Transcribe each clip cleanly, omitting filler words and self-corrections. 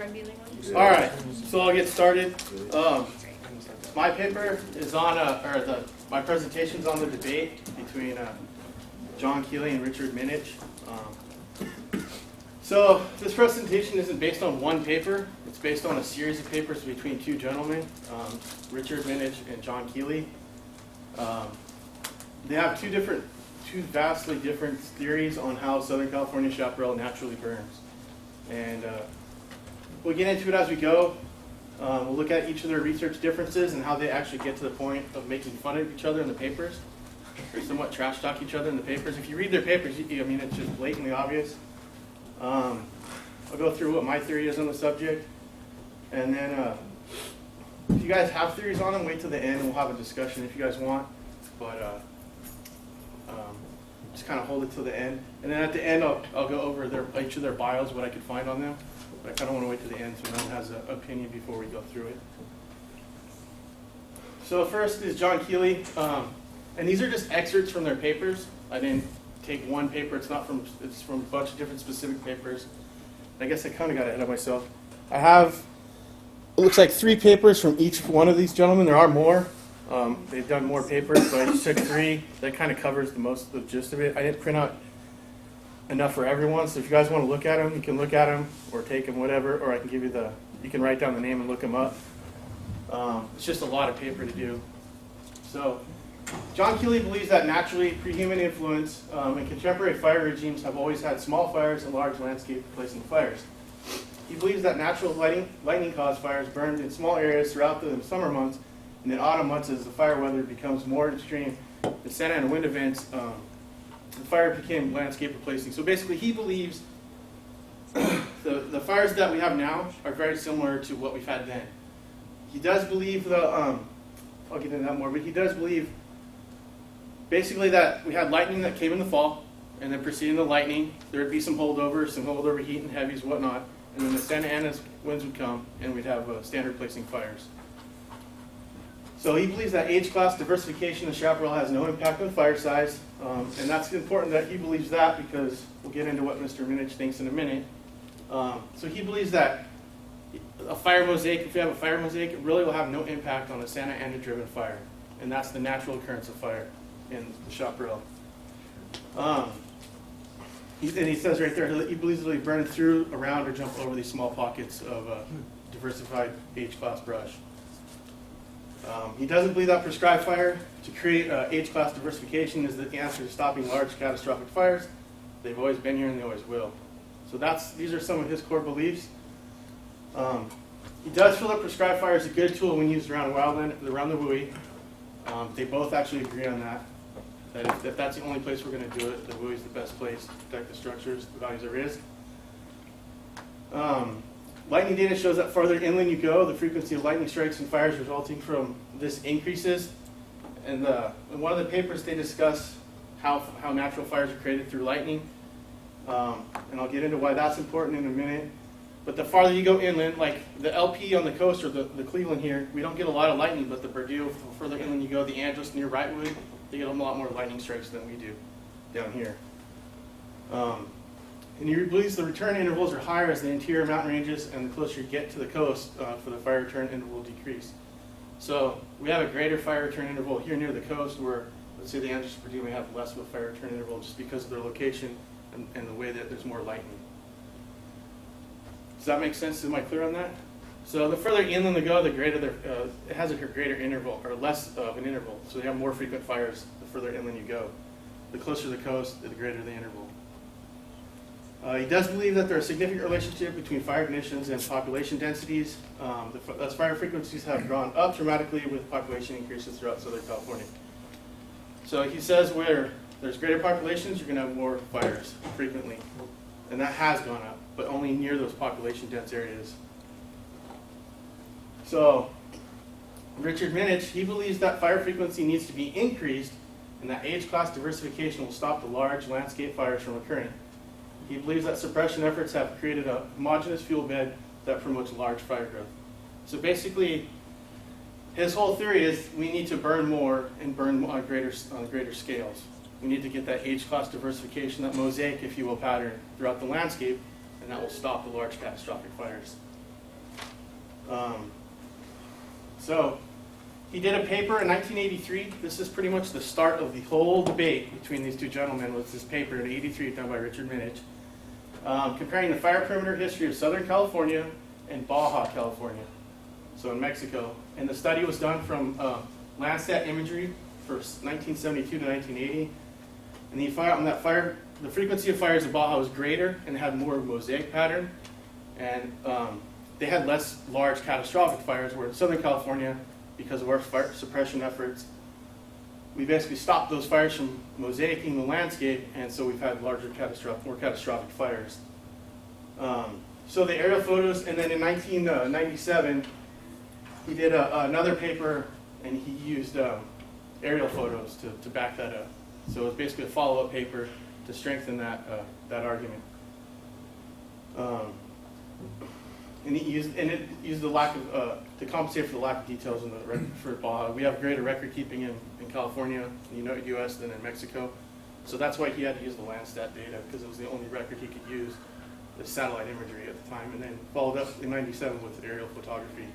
drug dealing one? All right, so I'll get started. My paper is on, my presentation's on the debate between John Keeley and Richard Minnich. So this presentation isn't based on one paper. It's based on a series of papers between two gentlemen, Richard Minnich and John Keeley. They have two vastly different theories on how Southern California chaparral naturally burns. And we'll get into it as we go. We'll look at each of their research differences and how they actually get to the point of making fun of each other in the papers, or somewhat trash talk each other in the papers. If you read their papers, I mean, it's just blatantly obvious. I'll go through what my theory is on the subject, and then if you guys have theories on them, wait till the end and we'll have a discussion if you guys want, but just kind of hold it till the end. And then at the end, I'll go over each of their bios, what I could find on them, but I kind of want to wait till the end so no one has an opinion before we go through it. So first is John Keeley, and these are just excerpts from their papers. I didn't take one paper, it's from a bunch of different specific papers. I guess I kind of got ahead of myself. I have, it looks like 3 papers from each one of these gentlemen. There are more. They've done more papers, but I just took 3. That kind of covers the most of the gist of it. I didn't print out enough for everyone, so if you guys want to look at them, you can look at them or take them, whatever, or I can give you you can write down the name and look them up. It's just a lot of paper to do. So John Keeley believes that naturally pre-human influence and contemporary fire regimes have always had small fires and large landscape replacing fires. He believes that natural lightning-caused fires burned in small areas throughout the summer months, and in autumn months as the fire weather becomes more extreme, the Santa Ana wind events, the fire became landscape replacing. So basically he believes the fires that we have now are very similar to what we've had then. He does believe I'll get into that more, but he does believe basically that we had lightning that came in the fall, and then preceding the lightning, there would be some holdover heat and heavies and whatnot, and then the Santa Ana winds would come, and we'd have standard placing fires. So he believes that age class diversification of chaparral has no impact on fire size, and that's important that he believes that because we'll get into what Mr. Minnich thinks in a minute. So he believes that a fire mosaic, if you have a fire mosaic, it really will have no impact on a Santa Ana driven fire, and that's the natural occurrence of fire in the chaparral. And he says right there, he believes it'll be burned through, around, or jump over these small pockets of diversified H-class brush. He doesn't believe that prescribed fire to create H-class diversification is the answer to stopping large catastrophic fires. They've always been here and they always will. So these are some of his core beliefs. He does feel that prescribed fire is a good tool when used around wildland, around the WUI. They both actually agree on that. That if that's the only place we're going to do it, the WUI is the best place to protect the structures, the values of risk. Lightning data shows that farther inland you go, the frequency of lightning strikes and fires resulting from this increases. And in one of the papers, they discuss how natural fires are created through lightning. And I'll get into why that's important in a minute. But the farther you go inland, like the LP on the coast or the Cleveland here, we don't get a lot of lightning, but the Purdue, the further inland you go, the Angeles near Wrightwood, they get a lot more lightning strikes than we do down here. And he believes the return intervals are higher as the interior mountain ranges and the closer you get to the coast for the fire return interval will decrease. So we have a greater fire return interval here near the coast where, let's say the Angeles and Purdue may have less of a fire return interval just because of their location and the way that there's more lightning. Does that make sense? Am I clear on that? So the further inland they go, the greater it has a greater interval, or less of an interval. So you have more frequent fires the further inland you go. The closer to the coast, the greater the interval. He does believe that there's a significant relationship between fire ignitions and population densities. Thus fire frequencies have gone up dramatically with population increases throughout Southern California. So he says where there's greater populations, you're going to have more fires frequently. And that has gone up, but only near those population dense areas. So Richard Minnich, he believes that fire frequency needs to be increased and that age class diversification will stop the large landscape fires from occurring. He believes that suppression efforts have created a homogeneous fuel bed that promotes large fire growth. So basically, his whole theory is we need to burn more and burn on greater scales. We need to get that age class diversification, that mosaic, if you will, pattern throughout the landscape, and that will stop the large catastrophic fires. So he did a paper in 1983. This is pretty much the start of the whole debate between these two gentlemen. Was this paper in '83 done by Richard Minnich, comparing the fire perimeter history of Southern California and Baja California, so in Mexico. And the study was done from Landsat imagery for 1972 to 1980. And the frequency of fires in Baja was greater and had more mosaic pattern. And they had less large catastrophic fires, where in Southern California, because of our fire suppression efforts, we basically stopped those fires from mosaicing the landscape, and so we've had more catastrophic fires. So the aerial photos, and then in 1997, he did another paper, and he used aerial photos to back that up. So it was basically a follow-up paper to strengthen that argument. And it used the lack of to compensate for the lack of details in the record for Baja. We have greater record keeping in California, in the U.S. than in Mexico, so that's why he had to use the Landsat data, because it was the only record he could use, the satellite imagery at the time, and then followed up in '97 with aerial photography.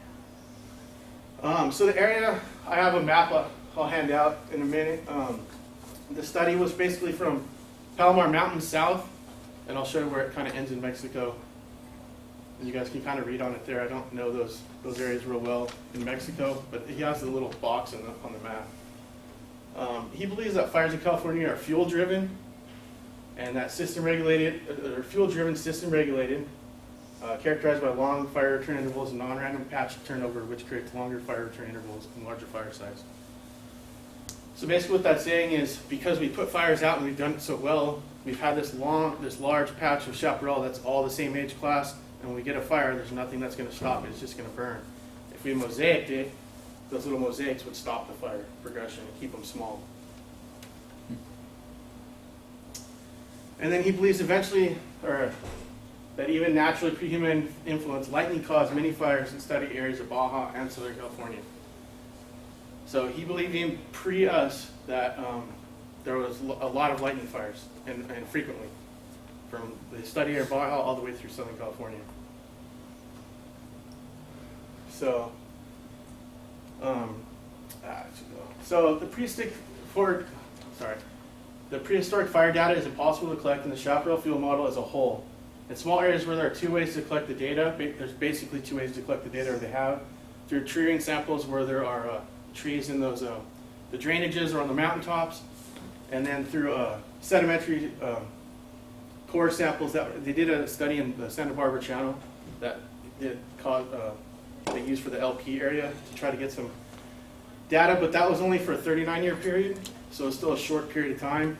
So the area, I have a map I'll hand out in a minute. The study was basically from Palomar Mountain south, and I'll show you where it kind of ends in Mexico. And you guys can kind of read on it there. I don't know those areas real well in Mexico, but he has the little box on the map. He believes that fires in California are fuel-driven, and that fuel-driven, system-regulated, characterized by long fire return intervals and non-random patch turnover, which creates longer fire return intervals and larger fire size. So basically what that's saying is, because we put fires out and we've done it so well, we've had this large patch of chaparral that's all the same age class, and when we get a fire, there's nothing that's going to stop it. It's just going to burn. If we mosaicked it, those little mosaics would stop the fire progression and keep them small. And then he believes that even naturally pre-human influence, lightning caused many fires in studied areas of Baja and Southern California. So he believed even pre-us that there was a lot of lightning fires, and frequently, from the study area of Baja all the way through Southern California. So, the prehistoric fire data is impossible to collect in the chaparral field model as a whole. In small areas where there are two ways to collect the data, there's basically two ways to collect the data, or they have, through tree ring samples where there are trees in those, the drainages or on the mountaintops, and then through sedimentary core samples. They did a study in the Santa Barbara Channel that they used for the LP area to try to get some data, but that was only for a 39-year period, so it's still a short period of time,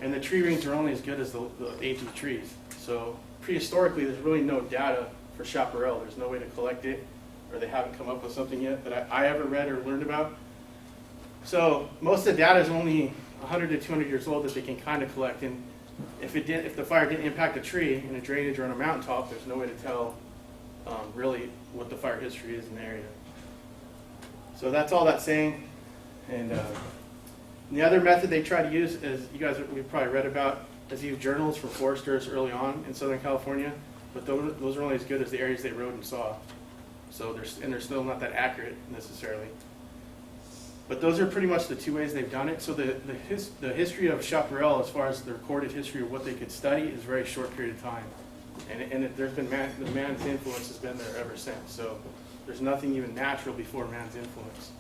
and the tree rings are only as good as the age of the trees. So prehistorically, there's really no data for chaparral. There's no way to collect it, or they haven't come up with something yet that I ever read or learned about. So most of the data is only 100 to 200 years old that they can kind of collect, and if the fire didn't impact a tree in a drainage or on a mountaintop, there's no way to tell really what the fire history is in the area. So that's all that's saying. And the other method they try to use is, we've probably read about, is use journals from foresters early on in Southern California, but those are only as good as the areas they rode and saw. So they're still not that accurate necessarily. But those are pretty much the two ways they've done it. So the history of chaparral, as far as the recorded history of what they could study, is a very short period of time. And there's been the man's influence has been there ever since. So there's nothing even natural before man's influence.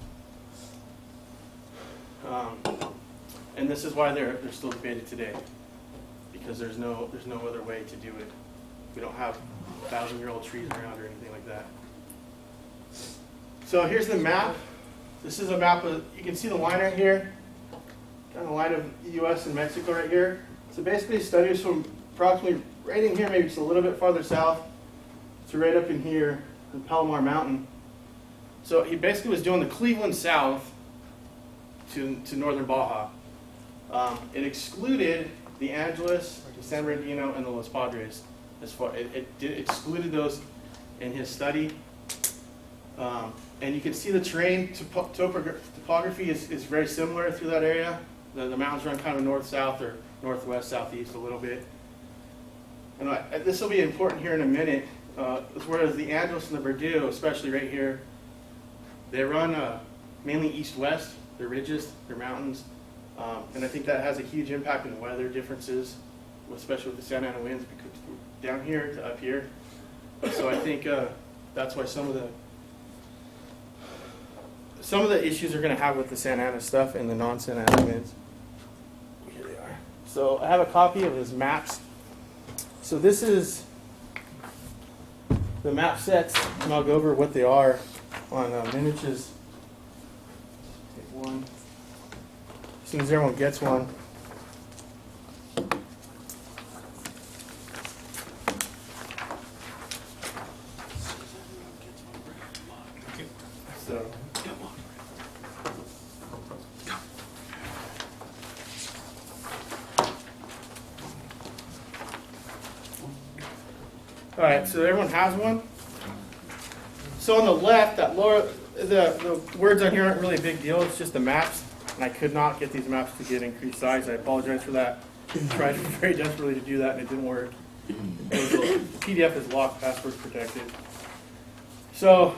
And this is why they're still debated today, because there's no other way to do it. We don't have 1,000-year-old trees around or anything like that. So here's the map. This is a map of, you can see the line right here, kind of the line of the U.S. and Mexico right here. So basically studies from approximately right in here, maybe just a little bit farther south, to right up in here in Palomar Mountain. So he basically was doing the Cleveland south to northern Baja. It excluded the Angeles, the San Bernardino, and the Los Padres. It excluded those in his study. And you can see the terrain topography is very similar through that area. The mountains run kind of north-south or northwest-southeast a little bit. And this will be important here in a minute. whereas the Angeles and the Purdue, especially right here, they run mainly east-west. They're ridges, they're mountains, and I think that has a huge impact on weather differences, especially with the Santa Ana winds down here to up here. So I think that's why some of the issues are going to have with the Santa Ana stuff and the non-Santa Ana winds. Here they are. So I have a copy of his maps. So this is the map sets, and I'll go over what they are on Minnich's. Take one. As soon as everyone gets one. So. All right, so everyone has one. So on the left, that lower, the words on here aren't really a big deal. It's just the maps, and I could not get these maps to get increased size. I apologize for that. Tried very desperately to do that, and it didn't work. The PDF is locked, password protected. So,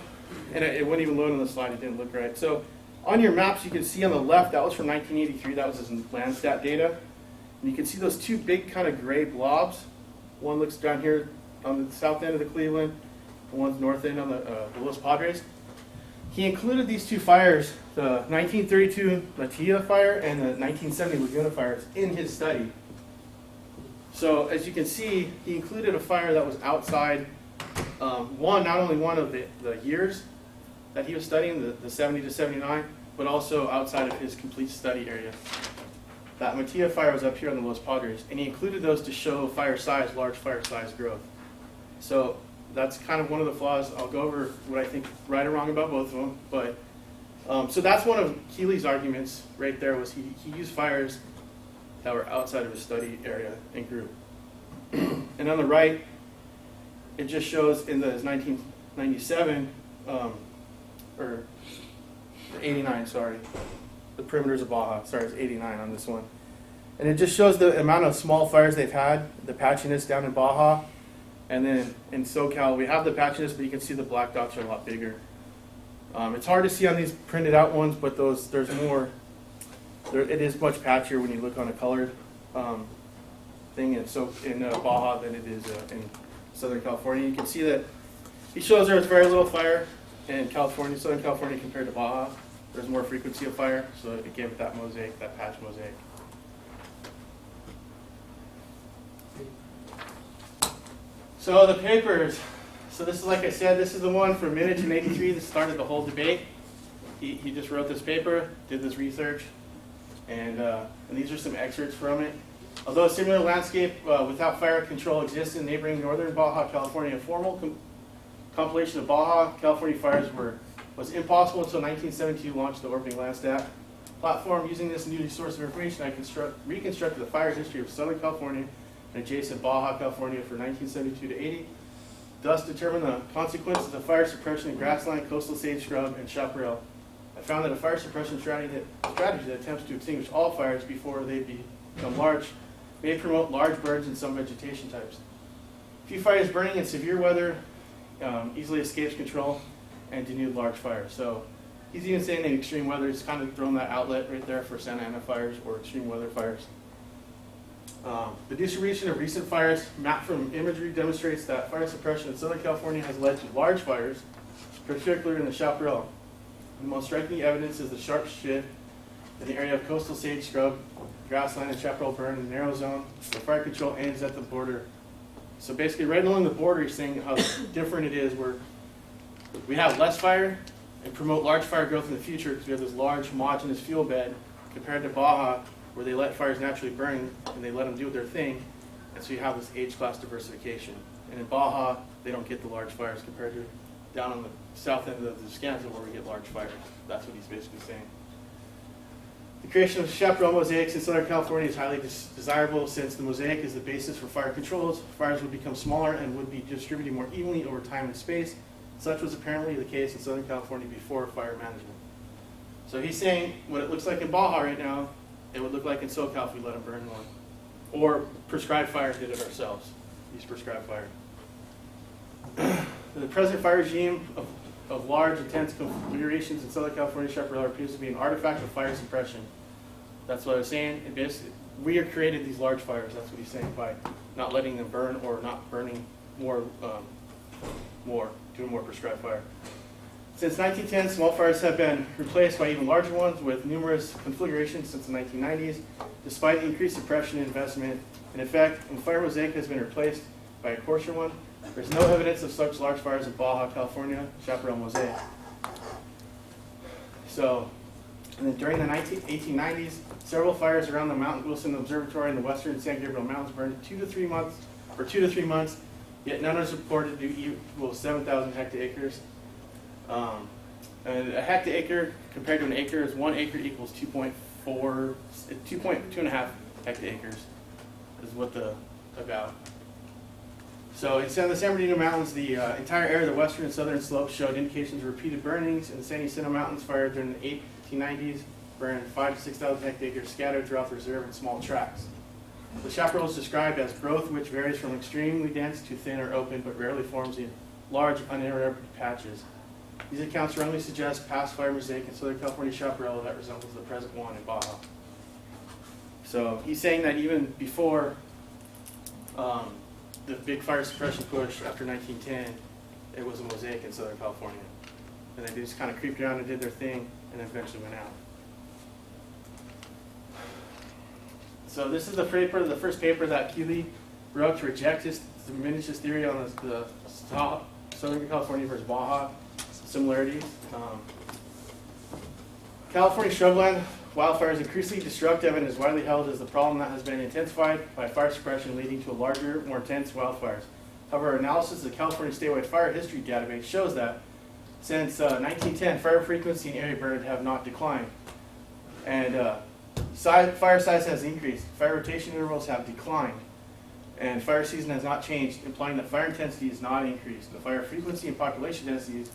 and it wouldn't even load on the slide. It didn't look right. So on your maps, you can see on the left, that was from 1983. That was his Landsat data. And you can see those two big kind of gray blobs. One looks down here on the south end of the Cleveland, the one's north end on the Los Padres. He included these two fires, the 1932 Matilla fire and the 1970 Laguna fires, in his study. So as you can see, he included a fire that was outside, not only one of the years that he was studying, the 70 to 79, but also outside of his complete study area. That Matilla fire was up here on the Los Padres, and he included those to show fire size, large fire size growth. So that's kind of one of the flaws. I'll go over what I think right or wrong about both of them. But so that's one of Keeley's arguments right there, was he used fires that were outside of his study area and group. And on the right, it just shows in the 1997, or 89, sorry. The perimeters of Baja. Sorry, it's 89 on this one. And it just shows the amount of small fires they've had, the patchiness down in Baja. And then in SoCal, we have the patchiness, but you can see the black dots are a lot bigger. It's hard to see on these printed out ones, but there's more. It is much patchier when you look on a colored thing in Baja than it is in Southern California. You can see that he shows there's very little fire in California, Southern California compared to Baja. There's more frequency of fire, so it gave it that mosaic, that patch mosaic. So the papers. So this is, like I said, this is the one from Minnich in '83 that started the whole debate. He just wrote this paper, did this research, and these are some excerpts from it. Although a similar landscape without fire control exists in neighboring northern Baja California, a formal compilation of Baja California fires was impossible until 1972 launched the orbiting Landsat platform. Using this new source of information, I reconstructed the fire history of Southern California and adjacent Baja California for 1972 to 80. Thus determine the consequences of fire suppression in grassland, coastal sage scrub, and chaparral. I found that a fire suppression strategy that attempts to extinguish all fires before they become large may promote large burns in some vegetation types. Few fires burning in severe weather easily escapes control and denuded large fires. So he's even saying in extreme weather, he's kind of thrown that outlet right there for Santa Ana fires or extreme weather fires. The distribution of recent fires mapped from imagery demonstrates that fire suppression in Southern California has led to large fires, particularly in the chaparral. The most striking evidence is the sharp shift in the area of coastal sage scrub, grassland, and chaparral burn in the narrow zone where fire control ends at the border. So basically right along the border, he's saying how different it is, where we have less fire and promote large fire growth in the future because we have this large homogeneous fuel bed compared to Baja, where they let fires naturally burn and they let them do their thing, and so you have this age class diversification. And in Baja, they don't get the large fires compared to down on the south end of the Descanso where we get large fires. That's what he's basically saying. The creation of chaparral mosaics in Southern California is highly desirable since the mosaic is the basis for fire controls. Fires would become smaller and would be distributed more evenly over time and space. Such was apparently the case in Southern California before fire management. So he's saying what it looks like in Baja right now, it would look like in SoCal if we let them burn one. Or prescribed fire did it ourselves. Use prescribed fire. The present fire regime of large, intense configurations in Southern California chaparral appears to be an artifact of fire suppression. That's what I was saying. It basically, we have created these large fires. That's what he's saying by not letting them burn or not burning doing more prescribed fire. Since 1910, small fires have been replaced by even larger ones with numerous configurations since the 1990s, despite increased suppression and investment. In effect, when fire mosaic has been replaced by a coarser one, there's no evidence of such large fires in Baja California chaparral mosaic. So, and then during the 1890s, several fires around the Mount Wilson Observatory in the western San Gabriel Mountains burned 2 to 3 months, yet none is reported to equal 7,000 hectaacres. And a hectare compared to an acre is 1 acre equals 2.5 hectaacres is what about. So in the San Bernardino Mountains, the entire area of the western and southern slopes showed indications of repeated burnings. In the San Jacinto Mountains, fire during the 1890s burned 5,000 to 6,000 hectaacres scattered throughout the reserve in small tracts. The chaparral is described as growth which varies from extremely dense to thin or open, but rarely forms in large uninterrupted patches. These accounts strongly suggest past fire mosaic in Southern California chaparral that resembles the present one in Baja. So he's saying that even before the big fire suppression push after 1910, it was a mosaic in Southern California. And then they just kind of creeped around and did their thing and then eventually went out. So this is the first paper that Keeley wrote to reject Minnich's theory on the Southern California versus Baja similarities. California shrubland wildfire is increasingly destructive and is widely held as the problem that has been intensified by fire suppression, leading to larger, more intense wildfires. However, analysis of the California statewide fire history database shows that since 1910, fire frequency and area burned have not declined, and fire size has increased. Fire rotation intervals have declined, and fire season has not changed, implying that fire intensity is not increased. The fire frequency and population densities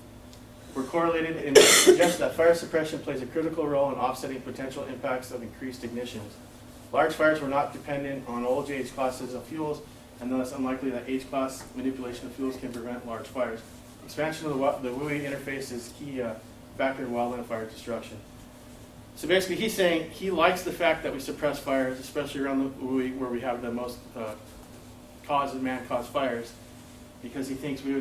were correlated and suggest that fire suppression plays a critical role in offsetting potential impacts of increased ignitions. Large fires were not dependent on old age classes of fuels, and thus unlikely that age class manipulation of fuels can prevent large fires. Expansion of the WUI interface is a key factor in wildland fire destruction. So basically he's saying he likes the fact that we suppress fires, especially around the WUI where we have the most man-caused fires, because he thinks it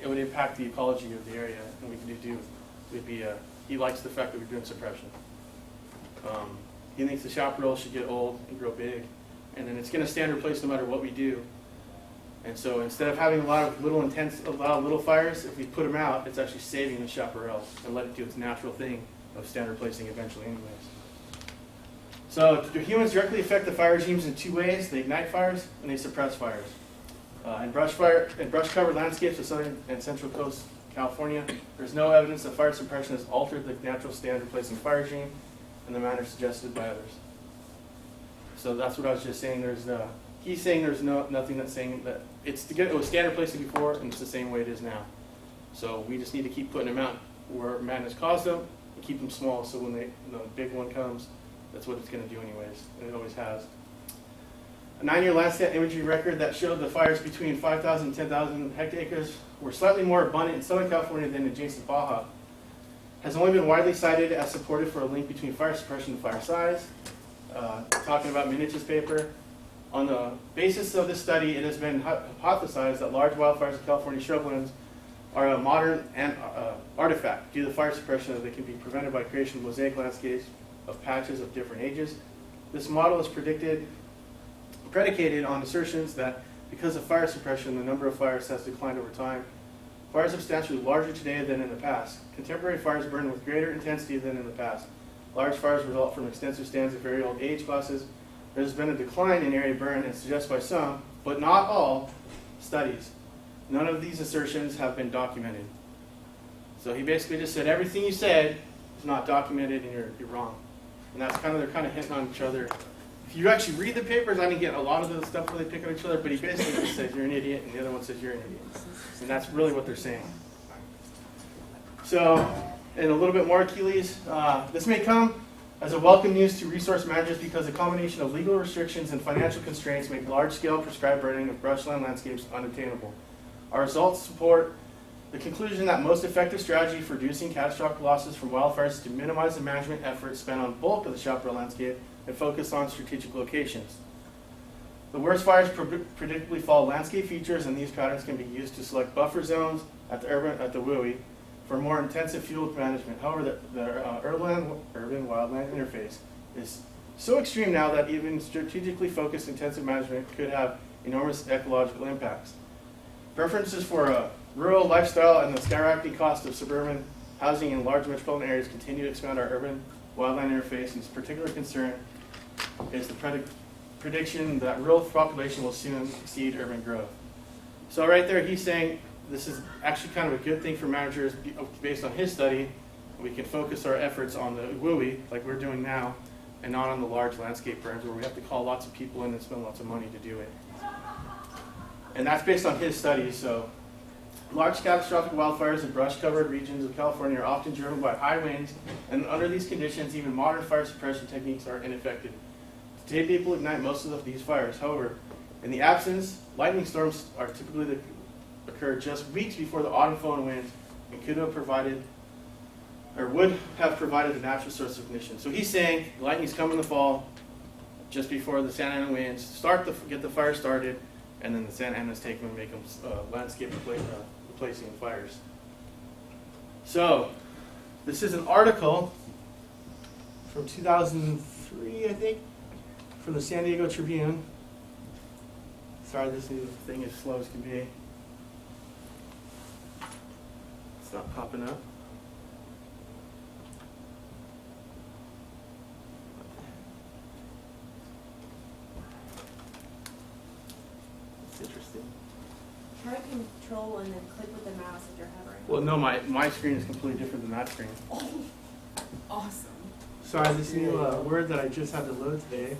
would impact the ecology of the area, and he likes the fact that we're doing suppression. He thinks the chaparral should get old and grow big, and then it's going to stand in place no matter what we do. And so instead of having a lot of little fires, if we put them out, it's actually saving the chaparral and let it do its natural thing of stand replacing eventually anyways. So do humans directly affect the fire regimes in 2 ways? They ignite fires and they suppress fires. In brush-covered landscapes of southern and central coast California, there's no evidence that fire suppression has altered the natural stand replacing fire regime in the manner suggested by others. So that's what I was just saying. He's saying there's nothing that's saying that it was stand replacing before and it's the same way it is now. So we just need to keep putting them out where man has caused them and keep them small, so when the big one comes, that's what it's going to do anyways, and it always has. A 9-year Landsat imagery record that showed the fires between 5,000 and 10,000 hectaacres were slightly more abundant in Southern California than adjacent Baja, has only been widely cited as supported for a link between fire suppression and fire size. Talking about Minnich's paper, on the basis of this study, it has been hypothesized that large wildfires in California shrublands are a modern artifact due to the fire suppression that they can be prevented by creation of mosaic landscapes of patches of different ages. This model is predicated on assertions that because of fire suppression, the number of fires has declined over time. Fires are substantially larger today than in the past. Contemporary fires burn with greater intensity than in the past. Large fires result from extensive stands of very old age classes. There has been a decline in area burn, and suggested by some, but not all, studies. None of these assertions have been documented. So he basically just said everything you said is not documented and you're wrong. And that's they're kind of hitting on each other. If you actually read the papers, I didn't get a lot of the stuff where they pick on each other, but he basically just says you're an idiot and the other one says you're an idiot. And that's really what they're saying. So, and a little bit more Keeley's. This may come as a welcome news to resource managers because the combination of legal restrictions and financial constraints make large-scale prescribed burning of brushland landscapes unattainable. Our results support the conclusion that most effective strategy for reducing catastrophic losses from wildfires is to minimize the management effort spent on bulk of the chaparral landscape and focus on strategic locations. The worst fires predictably follow landscape features, and these patterns can be used to select buffer zones at the WUI for more intensive fuel management. However, the urban-wildland interface is so extreme now that even strategically focused intensive management could have enormous ecological impacts. Preferences for rural lifestyle and the skyrocketing cost of suburban housing in large metropolitan areas continue to expand our urban-wildland interface, and its particular concern is the prediction that rural population will soon exceed urban growth. So right there, he's saying this is actually kind of a good thing for managers based on his study. We can focus our efforts on the WUI, like we're doing now, and not on the large landscape burns where we have to call lots of people in and spend lots of money to do it. And that's based on his study. So large catastrophic wildfires in brush-covered regions of California are often driven by high winds, and under these conditions, even modern fire suppression techniques are ineffective. Today, people ignite most of these fires. However, in the absence, lightning storms are typically occur just weeks before the autumn flowing winds, and could have provided, or would have provided, a natural source of ignition. So he's saying lightning's come in the fall, just before the Santa Ana winds get the fire started, and then the Santa Anas take them and make them landscape replacing fires. So this is an article from 2003, I think, from the San Diego Tribune. Sorry, this new thing is slow as can be. It's not popping up. It's interesting. Try control and then click with the mouse if you're hovering. Well, no, my screen is completely different than that screen. Oh, awesome. Sorry, this new word that I just had to load today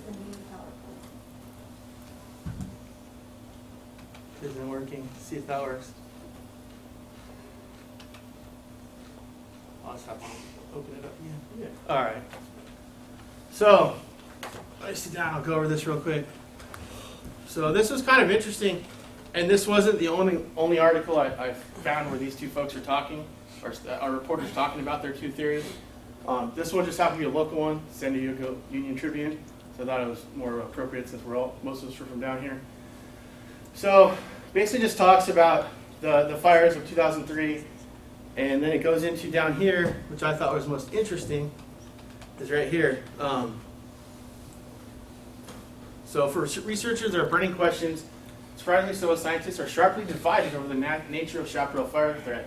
isn't working. See if that works. I'll just have to open it up again. Yeah. All right. So, let me sit down. I'll go over this real quick. So this was kind of interesting, and this wasn't the only article I found where these two folks are talking, or our reporters talking about their two theories. This one just happened to be a local one, San Diego Union Tribune, so I thought it was more appropriate since most of us are from down here. So basically just talks about the fires of 2003, and then it goes into down here, which I thought was most interesting, is right here. So for researchers, there are burning questions. Surprisingly so, scientists are sharply divided over the nature of chaparral fire threat,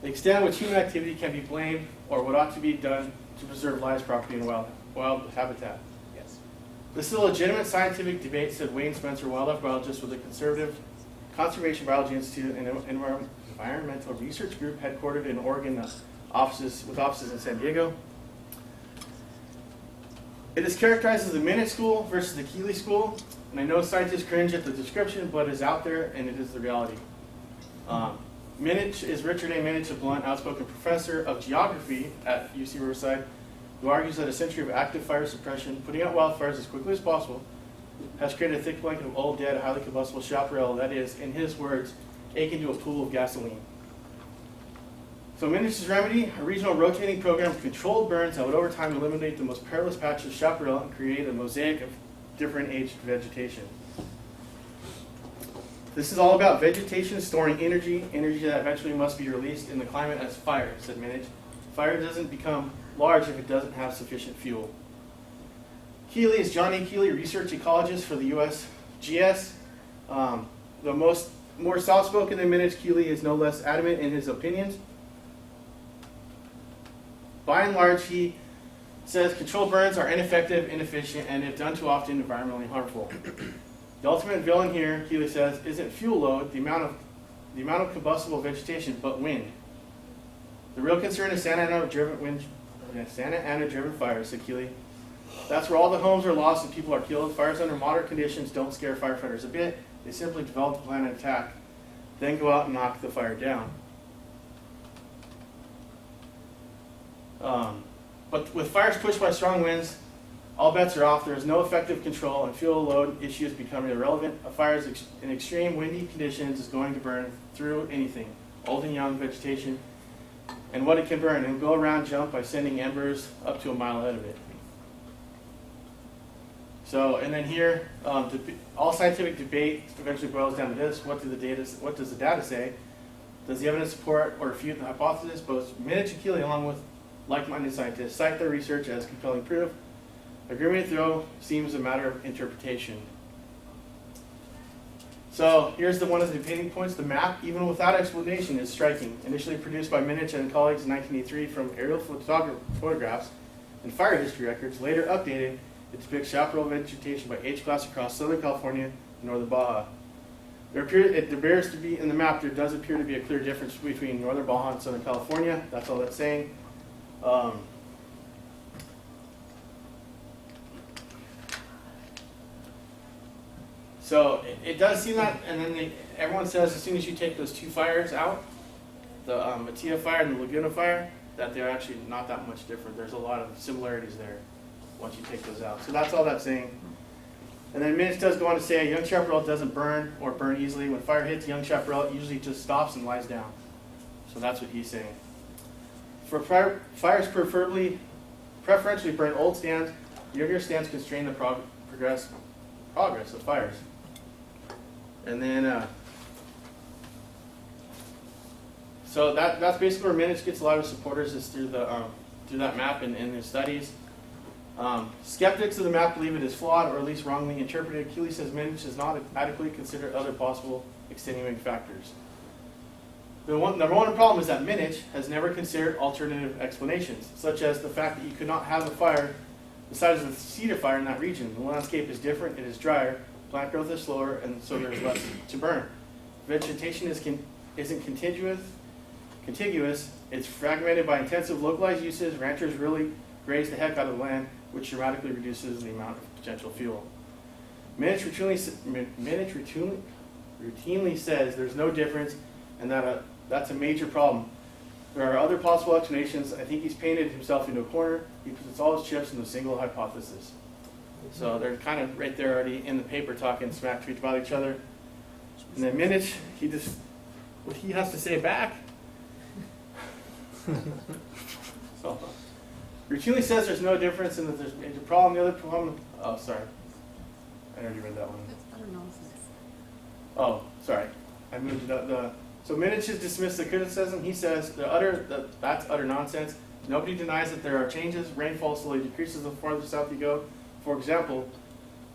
the extent to which human activity can be blamed, or what ought to be done to preserve lives, property, and wild habitat. Yes. This is a legitimate scientific debate, said Wayne Spencer, wildlife biologist with the Conservative Conservation Biology Institute and environmental research group headquartered in Oregon, with offices in San Diego. It is characterized as the Minnich school versus the Keeley school, and I know scientists cringe at the description, but it's out there and it is the reality. Minnich is Richard A. Minnich, a blunt, outspoken professor of geography at UC Riverside, who argues that a century of active fire suppression, putting out wildfires as quickly as possible, has created a thick blanket of old, dead, highly combustible chaparral that is, in his words, akin to a pool of gasoline. So Minnich's remedy, a regional rotating program of controlled burns that would over time eliminate the most perilous patches of chaparral and create a mosaic of different aged vegetation. This is all about vegetation storing energy that eventually must be released in the climate as fire, said Minnich. Fire doesn't become large if it doesn't have sufficient fuel. Keeley is John A. Keeley, research ecologist for the USGS. The more soft-spoken than Minnich, Keeley is no less adamant in his opinions. By and large, he says controlled burns are ineffective, inefficient, and if done too often, environmentally harmful. The ultimate villain here, Keeley says, isn't fuel load, the amount of combustible vegetation, but wind. The real concern is Santa Ana-driven fires, said Keeley. That's where all the homes are lost and people are killed. Fires under moderate conditions don't scare firefighters a bit. They simply develop a plan and attack, then go out and knock the fire down. But with fires pushed by strong winds, all bets are off. There is no effective control, and fuel load issue is becoming irrelevant. A fire in extreme windy conditions is going to burn through anything, old and young vegetation, and what it can burn. It will go around jump by sending embers up to a mile ahead of it. So, and then here, all scientific debate eventually boils down to this: what does the data say? Does the evidence support or refute the hypothesis? Both Minnich and Keeley, along with like-minded scientists, cite their research as compelling proof. Agreement, though, seems a matter of interpretation. So here's one of the debating points. The map, even without explanation, is striking. Initially produced by Minnich and colleagues in 1983 from aerial photographs and fire history records, later updated, it depicts chaparral vegetation by age class across Southern California and Northern Baja. It appears to be, in the map, there does appear to be a clear difference between Northern Baja and Southern California. That's all that's saying. So it does seem that, and then everyone says as soon as you take those two fires out, the Matia fire and the Laguna fire, that they're actually not that much different. There's a lot of similarities there once you take those out. So that's all that's saying. And then Minnich does go on to say a young chaparral doesn't burn or burn easily. When fire hits a young chaparral, it usually just stops and lies down. So that's what he's saying. For fires preferentially burn old stands, younger stands constrain the progress of fires. And then, so that's basically where Minnich gets a lot of supporters, is through that map and in his studies. Skeptics of the map believe it is flawed or at least wrongly interpreted. Keeley says Minnich has not adequately considered other possible extenuating factors. The number one problem is that Minnich has never considered alternative explanations, such as the fact that you could not have a fire the size of the cedar fire in that region. The landscape is different, it is drier, plant growth is slower, and so there's less to burn. Vegetation isn't contiguous, it's fragmented by intensive localized uses. Ranchers really graze the heck out of the land, which dramatically reduces the amount of potential fuel. Minnich routinely says there's no difference, and that's a major problem. There are other possible explanations. I think he's painted himself into a corner. He puts all his chips in a single hypothesis. So they're kind of right there already in the paper talking smack to about each other. And then Minnich, what he has to say back. So, routinely says there's no difference and that there's a major problem. The other problem, oh, sorry. I already read that one. That's utter nonsense. Oh, sorry. I moved it up. So Minnich has dismissed the criticism. He says that's utter nonsense. Nobody denies that there are changes. Rainfall slowly decreases the farther south you go, for example.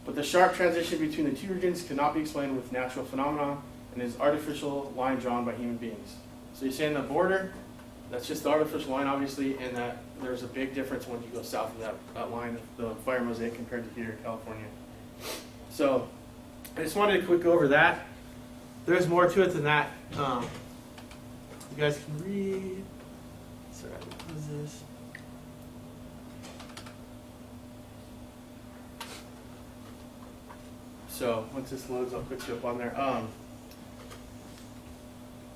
But the sharp transition between the two regions cannot be explained with natural phenomena and is artificial line drawn by human beings. So you're saying the border, that's just the artificial line, obviously, and that there's a big difference when you go south of that line of the fire mosaic compared to here in California. So I just wanted to quick go over that. There's more to it than that. You guys can read. Sorry, what is this? So once this loads, I'll put you up on there.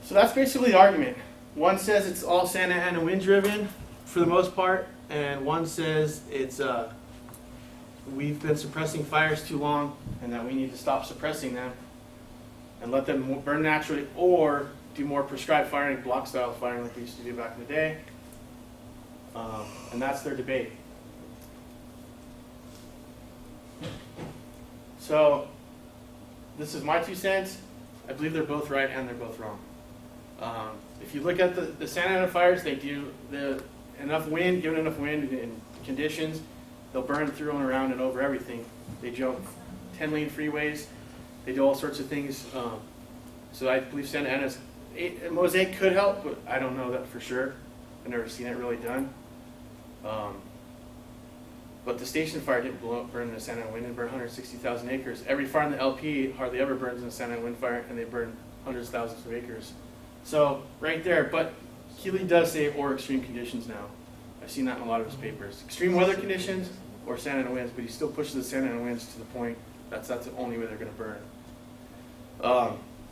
So that's basically the argument. One says it's all Santa Ana wind driven for the most part, and one says it's we've been suppressing fires too long, and that we need to stop suppressing them and let them burn naturally, or do more prescribed firing, block style firing like we used to do back in the day. And that's their debate. So this is my 2 cents. I believe they're both right and they're both wrong. If you look at the Santa Ana fires, they do given enough wind and conditions, they'll burn through and around and over everything. They jump 10-lane freeways. They do all sorts of things. So I believe Santa Ana's mosaic could help, but I don't know that for sure. I've never seen it really done. But the station fire didn't burn in the Santa Ana wind and burn 160,000 acres. Every fire in the LP hardly ever burns in the Santa Ana wind fire, and they burn hundreds of thousands of acres. So right there, but Keeley does say or extreme conditions now. I've seen that in a lot of his papers. Extreme weather conditions or Santa Ana winds, but he still pushes the Santa Ana winds to the point that's the only way they're going to burn.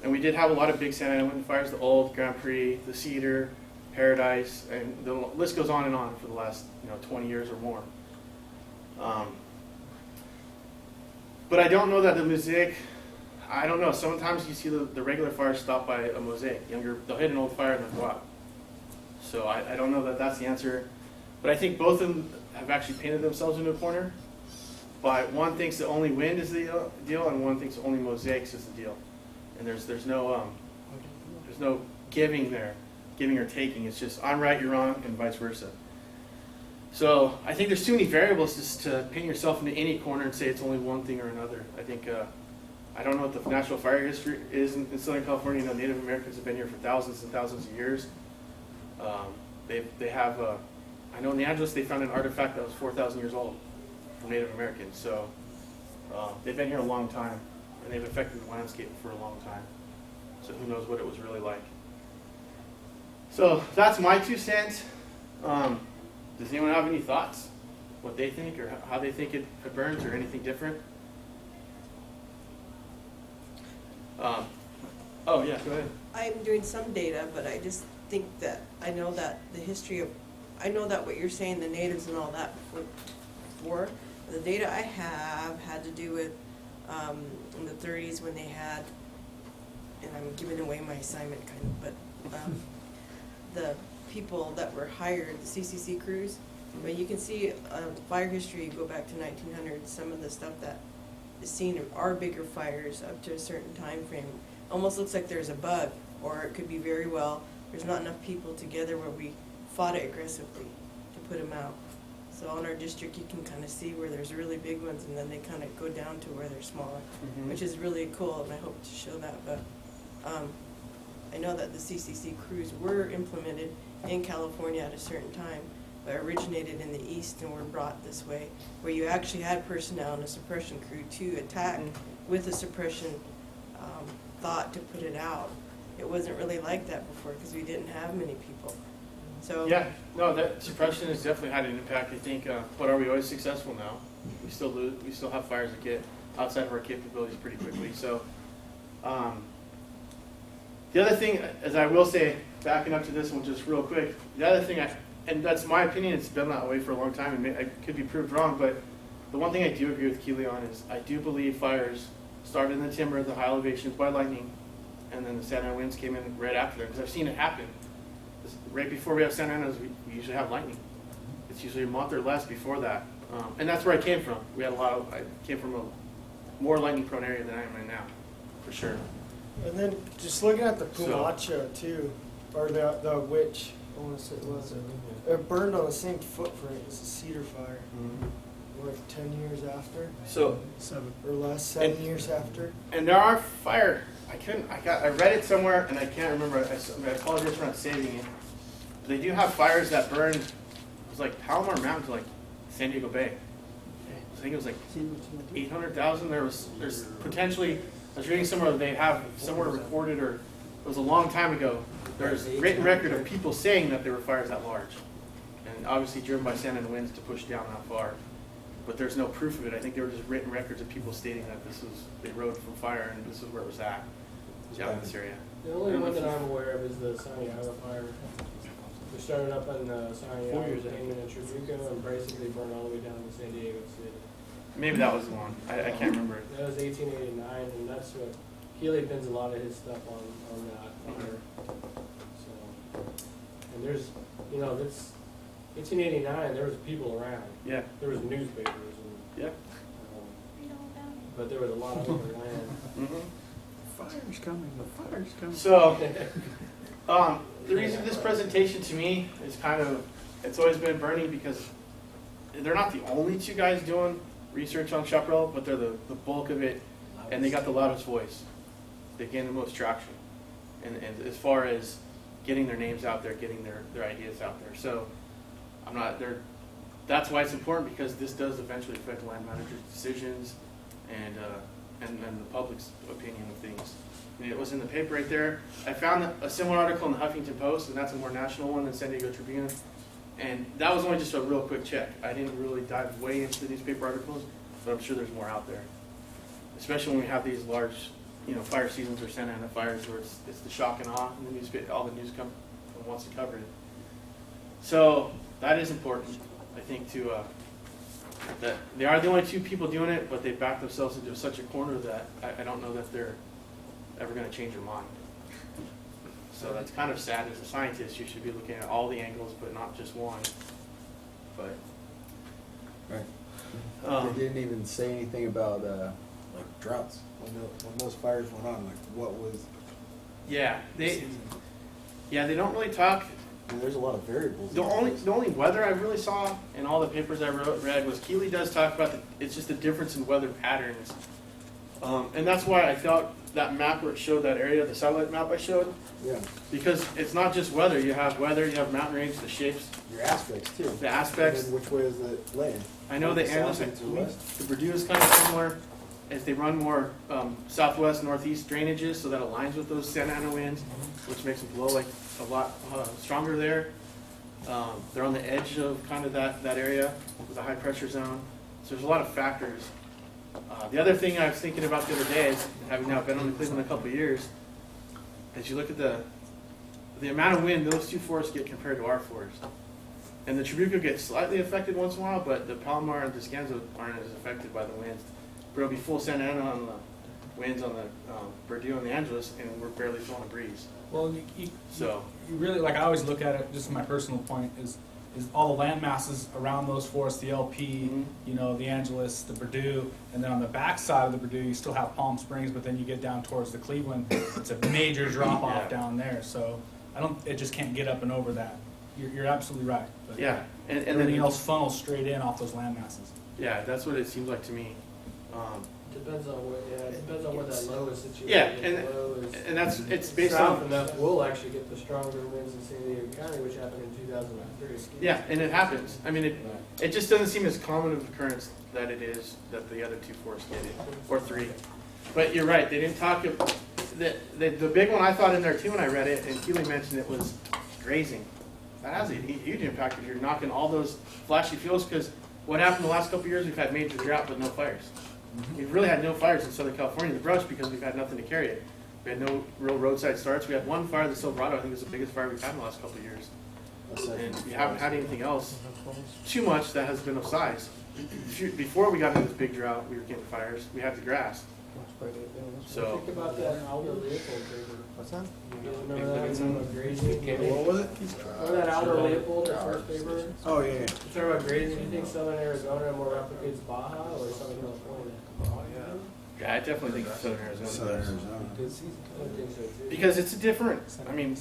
And we did have a lot of big Santa Ana wind fires, the old Grand Prix, the Cedar, Paradise, and the list goes on and on for the last 20 years or more. But I don't know that the mosaic, I don't know, sometimes you see the regular fires stopped by a mosaic. They'll hit an old fire and then go out. So I don't know that that's the answer. But I think both of them have actually painted themselves into a corner. But one thinks that only wind is the deal, and one thinks only mosaics is the deal. And there's no giving there, giving or taking. It's just I'm right, you're wrong, and vice versa. So I think there's too many variables just to paint yourself into any corner and say it's only one thing or another. I think I don't know what the national fire history is in Southern California. You know, Native Americans have been here for thousands and thousands of years. They have. I know in the Angeles they found an artifact that was 4,000 years old from Native Americans. So they've been here a long time, and they've affected the landscape for a long time. So who knows what it was really like. So that's my 2 cents. Does anyone have any thoughts? What they think or how they think it burns or anything different? Oh yeah, go ahead. I'm doing some data, but I just think that I know that the history of, I know that what you're saying, the natives and all that before, the data I have had to do with in the 30s when they had, and I'm giving away my assignment kind of, but the people that were hired, the CCC crews, but you can see fire history, go back to 1900, some of the stuff that is seen are bigger fires up to a certain time frame. Almost looks like there's a bug, or it could be very well, there's not enough people together where we fought it aggressively to put them out. So on our district, you can kind of see where there's really big ones, and then they kind of go down to where they're smaller, which is really cool, and I hope to show that. But I know that the CCC crews were implemented in California at a certain time, but originated in the east and were brought this way, where you actually had personnel and a suppression crew to attack with a suppression thought to put it out. It wasn't really like that before because we didn't have many people. So yeah, no, that suppression has definitely had an impact. I think, but are we always successful now? We still lose. We still have fires that get outside of our capabilities pretty quickly. So the other thing, as I will say, backing up to this one just real quick, the other thing, and that's my opinion, it's been that way for a long time, and I could be proved wrong, but the one thing I do agree with Keeley on is I do believe fires started in the timber, the high elevations by lightning, and then the Santa Ana winds came in right after, because I've seen it happen. Right before we have Santa Ana, we usually have lightning. It's usually a month or less before that. And that's where I came from. I came from a more lightning prone area than I am right now, for sure. And then just looking at the Pumacha too, or the witch, I want to say it was it burned on the same footprint as the cedar fire. Like 10 years after. So 7 or less, 7 years after. And there are fire. I read it somewhere and I can't remember. I apologize for not saving it. But they do have fires that burned. It was like Palomar Mountain to like San Diego Bay. I think it was like 800,000. There's potentially. I was reading somewhere they have somewhere recorded, or it was a long time ago. There's written record of people saying that there were fires that large, and obviously driven by Santa Ana winds to push down that far. But there's no proof of it. I think there were just written records of people stating that they rode from fire and this is where it was at, down in this area. The only one that I'm aware of is the Sunny Isle fire. We started up in Sunny Isle, Hammond and Tribuco, and basically burned all the way down to San Diego City. Maybe that was the one. I can't remember. That was 1889, and that's what Keeley pins a lot of his stuff on that fire. So, and there's, that's 1889. There was people around. Yeah. There was newspapers and yeah. But there was a lot of other land. Fire's coming. The fire's coming. So, the reason this presentation to me is it's always been burning because they're not the only 2 guys doing research on chaparral, but they're the bulk of it, and they got the loudest voice. They gain the most traction, and as far as getting their names out there, getting their ideas out there. So I'm not there. That's why it's important, because this does eventually affect land managers' decisions and the public's opinion of things. I mean, it was in the paper right there. I found a similar article in the Huffington Post, and that's a more national one than San Diego Tribune. And that was only just a real quick check. I didn't really dive way into the newspaper articles, but I'm sure there's more out there. Especially when we have these large, fire seasons or Santa Ana fires where it's the shock and awe, and the newspaper, all the news wants to cover it. So that is important, I think, to that they are the only two people doing it, but they backed themselves into such a corner that I don't know that they're ever going to change their mind. So that's kind of sad. As a scientist, you should be looking at all the angles, but not just one. But Right. They didn't even say anything about like droughts when those fires went on. Like what was? yeah, they don't really talk. I mean, there's a lot of variables. The only weather I really saw in all the papers I read was Keeley does talk about it's just a difference in weather patterns, and that's why I thought that map where it showed that area, the satellite map I showed, Yeah. because it's not just weather. You have weather, you have mountain range, the shapes, Your aspects too. the aspects. And then which way is it laying? I know the South Angeles, to west. the Purdue is kind of similar, as they run more southwest, northeast drainages, so that aligns with those Santa Ana winds, which makes them blow like a lot stronger there. They're on the edge of kind of that area with a high pressure zone, so there's a lot of factors. The other thing I was thinking about the other day is, having now been on the Cleveland a couple of years, is you look at the amount of wind those two forests get compared to our forest. And the Trabuco gets slightly affected once in a while, but the Palomar and Descanso aren't as affected by the winds. But it'll be full Santa Ana on the winds on the Purdue and the Angeles, and we're barely feeling a breeze. Well, So, you really, like, I always look at it, just my personal point, is all the land masses around those forests, the LP, Mhm. you know, the Angeles, the Purdue, and then on the back side of the Purdue, you still have Palm Springs, but then you get down towards the Cleveland, it's a major drop off Yeah. down there. So it just can't get up and over that. You're absolutely right. But yeah, and everything then else funnels straight in off those land masses. yeah, that's what it seems like to me. Depends on it depends on where that low is situated. Yeah, If the low is And it's based south on enough, we'll actually get the stronger winds in San Diego County, which happened in 2003. yeah, and it happens. I mean, it just doesn't seem as common of occurrence that it is that the other two forests get it, or three. But you're right, they didn't talk the big one I thought in there too when I read it, and Keeley mentioned it, was grazing. That has a huge impact if you're knocking all those flashy fuels, because what happened the last couple of years, we've had major drought but no fires. We've really had no fires in Southern California, the brush, because we've had nothing to carry it. We had no real roadside starts. We had one fire, the Silverado, I think was the biggest fire we've had in the last couple of years. And we haven't had anything else too much that has been of size. Before we got into this big drought, we were getting fires. We had the grass. So, Think about that Aldo Leopold paper. What's that? You guys remember that? It's about grazing. What was it? Remember that Aldo Leopold, the first paper? Oh yeah. You talk about grazing, you think Southern Arizona more replicates Baja or Southern California? yeah, I definitely think Southern Arizona Southern does. Arizona. I don't think so too. Because it's a different, I mean,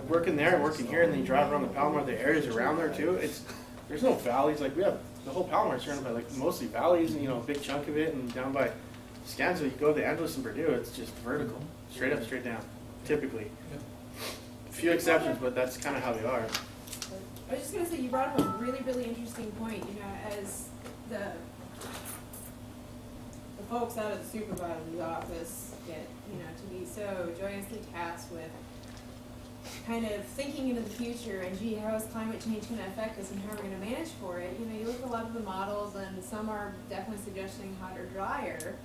working there and working here, and then you drive around the Palomar, the areas around there too, there's no valleys. Like, we have, the whole Palomar is surrounded by like mostly valleys, and a big chunk of it, and down by Descanso, you go to the Angeles and Purdue, it's just vertical, straight up, straight down, typically. A few exceptions, but that's kind of how they are. I was just gonna say, you brought up a really, really interesting point, as the folks out of the supervisor's office get, to be so joyously tasked with kind of thinking into the future and, gee, how is climate change gonna affect us and how are we gonna manage for it? You look at a lot of the models and some are definitely suggesting hotter, drier.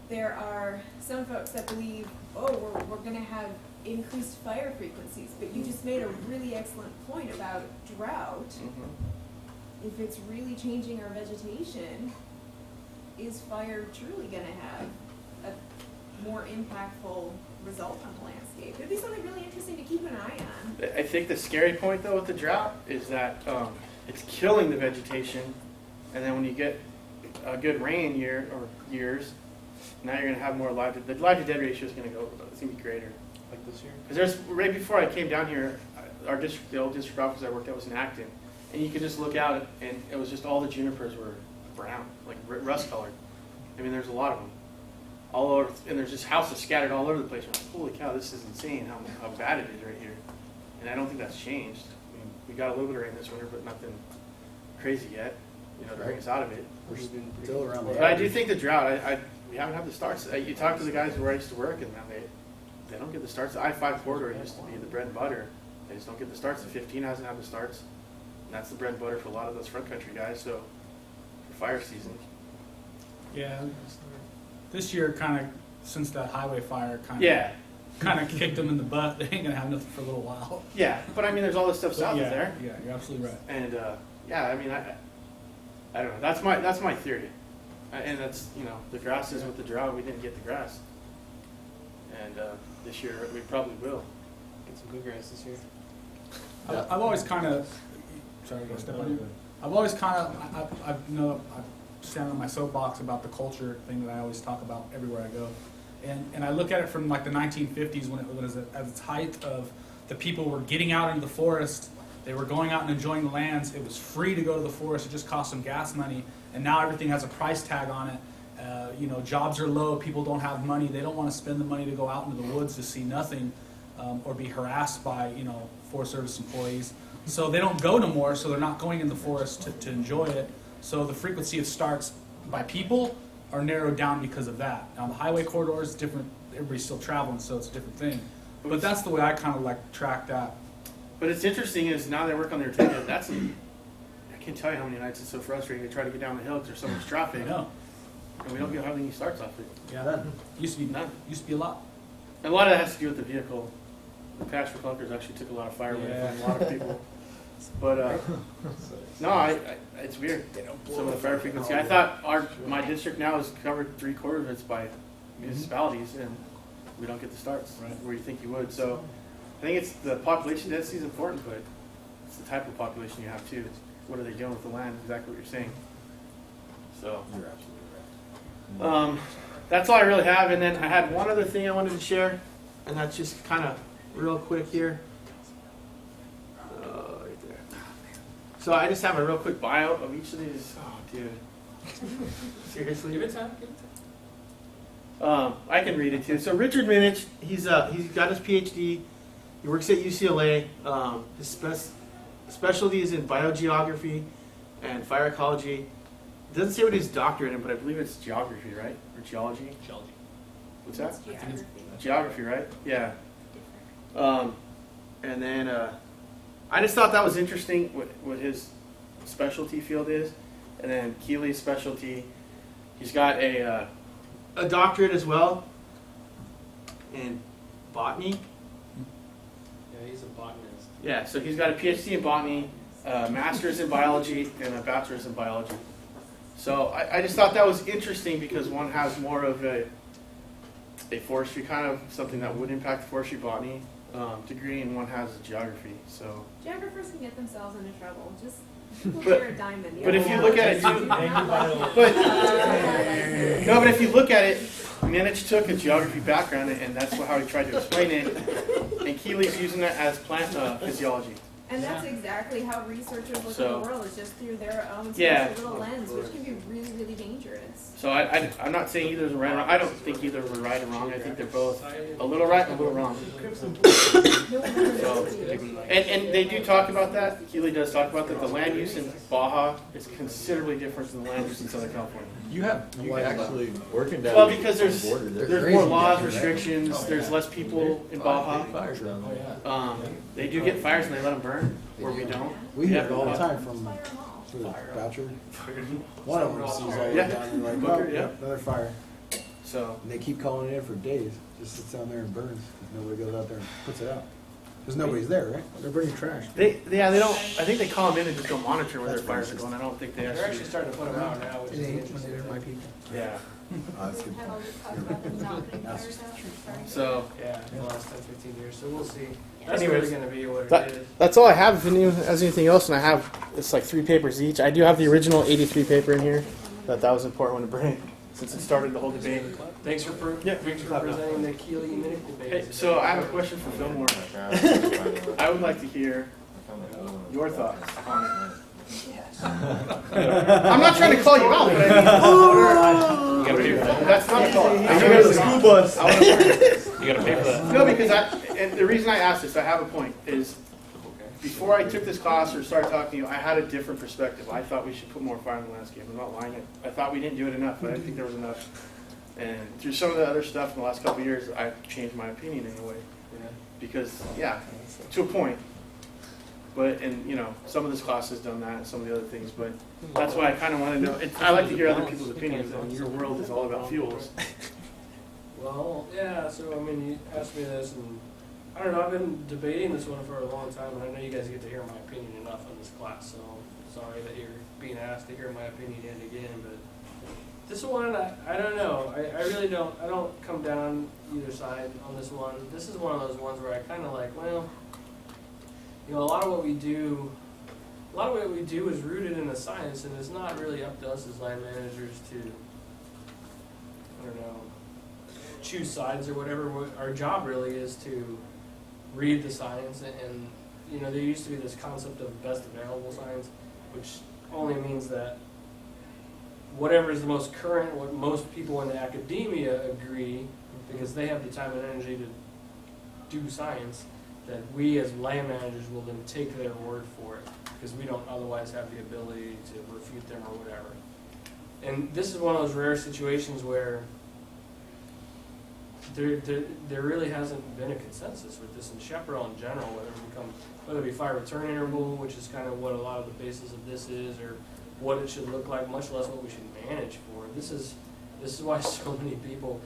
There are some folks that believe, we're gonna have increased fire frequencies, but you just made a really excellent point about drought. If it's really changing our vegetation, is fire truly gonna have a more impactful result on the landscape? It'd be something really interesting to keep an eye on. I think the scary point though with the drought is that it's killing the vegetation, and then when you get a good rain years, now you're going to have more the live to dead ratio is going to go, it's going to be greater. Like this year. Because right before I came down here, the old district office I worked at was in Acton, and you could just look out and it was just all the junipers were brown, like rust colored. I mean, there's a lot of them all over, and there's just houses scattered all over the place. I'm like, holy cow, this is insane how bad it is right here. And I don't think that's changed. I mean, we got a little bit of rain this winter, but nothing crazy yet, to bring us out of it. We're still around. But I do think the drought, we haven't had the starts. You talk to the guys where I used to work, and they don't get the starts. The I-5 corridor used to be the bread and butter. They just don't get the starts. The 15 hasn't had the starts. And that's the bread and butter for a lot of those front country guys. So, for fire season. Yeah. This year, kind of, since that highway fire kind of kicked them in the butt, they ain't gonna have nothing for a little while. Yeah, but I mean, there's all this stuff south yeah, of there. Yeah, you're absolutely right. And, I mean, I don't know. That's my theory. And that's, you know, the grass is with the drought. We didn't get the grass. And this year we probably will. Get some good grass this year. I've always kind of, sorry, to step on you. I've always kind of, I stand on my soapbox about the culture thing that I always talk about everywhere I go. And I look at it from like the 1950s when it was at its height of the people were getting out into the forest. They were going out and enjoying the lands. It was free to go to the forest. It just cost them gas money. And now everything has a price tag on it. You know, jobs are low. People don't have money. They don't want to spend the money to go out into the woods to see nothing or be harassed by, you know, Forest Service employees. So they don't go no more, so they're not going in the forest to enjoy it. So the frequency of starts by people are narrowed down because of that. Now the highway corridor is different. Everybody's still traveling, so it's a different thing. But that's the way I kind of like track that. But it's interesting is now they work on their ticket. I can't tell you how many nights it's so frustrating to try to get down the hill because there's so much traffic. I know. And we don't get hardly any starts off it. Yeah, that used to be None. Used to be a lot. And a lot of that has to do with the vehicle. The pasture clunkers actually took a lot of fire away from a lot of people. But no, it's weird. Some of the fire frequency. I thought my district now is covered 3/4 of it's by municipalities, and we don't get the starts where you think you would. So I think it's the population density is important, but it's the type of population you have too. What are they doing with the land? Exactly what you're saying. So You're absolutely right. that's all I really have. And then I had one other thing I wanted to share, and that's just kind of real quick here. Right there. So I just have a real quick bio of each of these. Oh, dude. Seriously? Give it time. I can read it too. So Richard Minnich, he's got his PhD. He works at UCLA. His specialty is in biogeography and fire ecology. It doesn't say what his doctorate in, but I believe it's geography, right? Or geology? Geology. What's that? It's geography. Geography, right? Yeah. And then I just thought that was interesting what his specialty field is. And then Keeley's specialty, he's got a doctorate as well in botany. Yeah, he's a botanist. Yeah, so he's got a PhD in botany, a master's in biology, and a bachelor's in biology. So I just thought that was interesting because one has more of a forestry kind of something that would impact the forestry botany degree, and one has a geography. So, Geographers can get themselves into trouble. Just people But- hear a diamond. but if you look at it, You're not lucky. but if you look at it, Minnich took a geography background, and that's how he tried to explain it. And Keeley's using it as plant physiology. And that's exactly how researchers look So- at the world, is just through their own Yeah. special little lens, which can be really, really dangerous. So I'm not saying either's right or wrong. I don't think either were right or wrong. I think they're both a little right and a little wrong. No one knows So, what to do. and they do talk about that. Keeley does talk about that. The land use in Baja is considerably different than the land use in Southern California. You actually working down. Well, because on the border, there's they're more crazy laws, down there. restrictions. There's less people in Baja. Fires down there. They do get fires and they let them burn, where we don't. We hear it Yeah. all the time from Fire 'em all. the Boucher. One of them sees all the way Yeah. down and like, Booker, oh, yeah. another fire. So And they keep calling it in for days. Just sits down there and burns because nobody goes out there and puts it out. Because nobody's there, right? They're burning trash. they don't. I think they call them in and just go monitor where their fires are going. I don't think they They're actually. actually starting to put them out now, which is interesting. Yeah. Oh, that's good. Have all this talk about them not putting fires out. Sorry. So Yeah, in the last 10, 15 years, so we'll see. Yeah. That's Anyways, really gonna be what that- it is. that's all I have. If anyone has anything else, and I have it's like 3 papers each. I do have the original 83 paper in here. That was an important one to bring since it started the whole debate. Thanks for presenting the Keeley and Minnich debate. Hey, so I have a question for Fillmore. I would like to hear your thoughts on it. I'm not trying to call you out, but I mean, that's not a call. You got the school bus. You gotta pay for that. No, because and the reason I asked this, I have a point, is before I took this class or started talking to you, I had a different perspective. I thought we should put more fire in the landscape. I'm not lying. I thought we didn't do it enough, but I didn't think there was enough. And through some of the other stuff in the last couple of years, I've changed my opinion in a way. Because, yeah, to a point. But, and, you know, some of this class has done that, and some of the other things, but that's why I kind of want to know. I like to hear other people's opinions, and your world is all about fuels. Well, yeah, so I mean, you asked me this, and I don't know, I've been debating this one for a long time, and I know you guys get to hear my opinion enough on this class, so sorry that you're being asked to hear my opinion yet again, but this one, I don't know, I really don't, I don't come down either side on this one. This is one of those ones where I kind of like, well, you know, a lot of what we do is rooted in the science, and it's not really up to us as land managers to, I don't know, choose sides or whatever. Our job really is to read the science, and you know, there used to be this concept of best available science, which only means that whatever is the most current, what most people in academia agree, because they have the time and energy to do science, that we as land managers will then take their word for it, because we don't otherwise have the ability to refute them or whatever. And this is one of those rare situations where there really hasn't been a consensus with this in chaparral in general, whether it be fire return interval, which is kind of what a lot of the basis of this is, or what it should look like, much less what we should manage for. This is why so many people